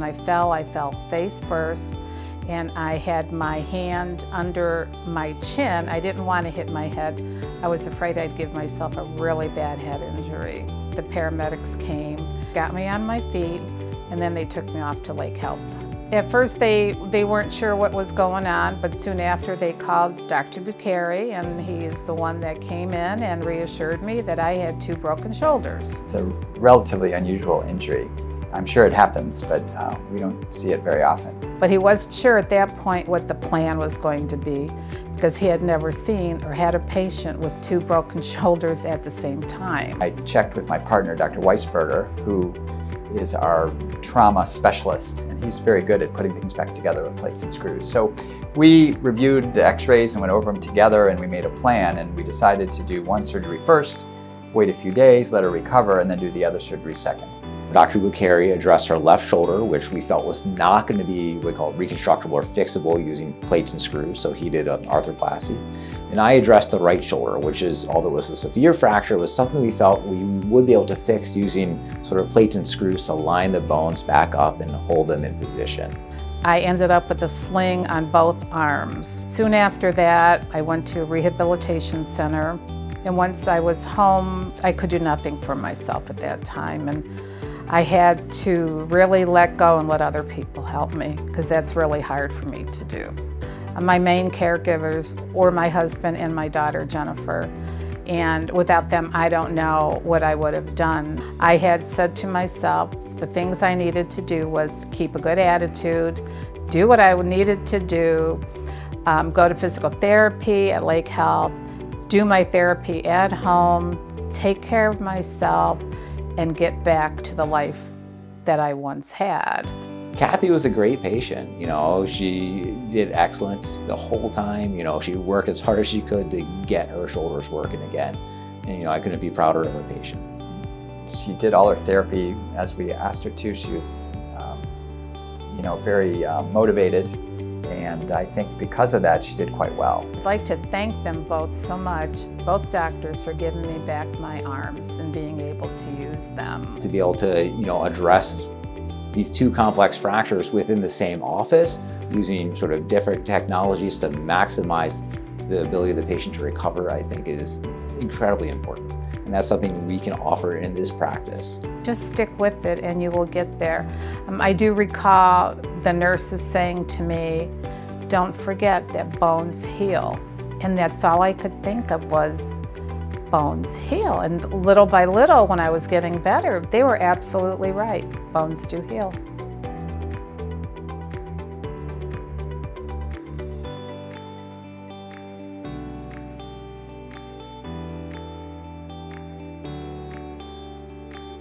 when I fell face first, and I had my hand under my chin. I didn't want to hit my head. I was afraid I'd give myself a really bad head injury. The paramedics came, got me on my feet, and then they took me off to Lake Health. At first they weren't sure what was going on, but soon after they called Dr. Bucari, and he is the one that came in and reassured me that I had 2 broken shoulders. It's a relatively unusual injury. I'm sure it happens, but we don't see it very often. But he wasn't sure at that point what the plan was going to be, because he had never seen or had a patient with 2 broken shoulders at the same time. I checked with my partner, Dr. Weisberger, who is our trauma specialist, and he's very good at putting things back together with plates and screws. So we reviewed the x-rays and went over them together, and we made a plan, and we decided to do one surgery first, wait a few days, let her recover, and then do the other surgery second. Dr. Bucari addressed her left shoulder, which we felt was not going to be what we call reconstructible or fixable using plates and screws, so he did an arthroplasty. And I addressed the right shoulder, which is, although it was a severe fracture, was something we felt we would be able to fix using sort of plates and screws to line the bones back up and hold them in position. I ended up with a sling on both arms. Soon after that, I went to a rehabilitation center, and once I was home, I could do nothing for myself at that time. And I had to really let go and let other people help me, because that's really hard for me to do. My main caregivers were my husband and my daughter, Jennifer, and without them, I don't know what I would have done. I had said to myself, the things I needed to do was keep a good attitude, do what I needed to do, go to physical therapy at Lake Health, do my therapy at home, take care of myself, and get back to the life that I once had. Kathy was a great patient. You know, she did excellent the whole time. You know, she worked as hard as she could to get her shoulders working again. And, you know, I couldn't be prouder of a patient. She did all her therapy as we asked her to. She was, you know, very motivated. And I think because of that, she did quite well. I'd like to thank them both so much, both doctors, for giving me back my arms and being able to use them. To be able to, you know, address these 2 complex fractures within the same office using sort of different technologies to maximize the ability of the patient to recover, I think is incredibly important. And that's something we can offer in this practice. Just stick with it and you will get there. I do recall the nurses saying to me, don't forget that bones heal. And that's all I could think of was bones heal. And little by little, when I was getting better, they were absolutely right. Bones do heal.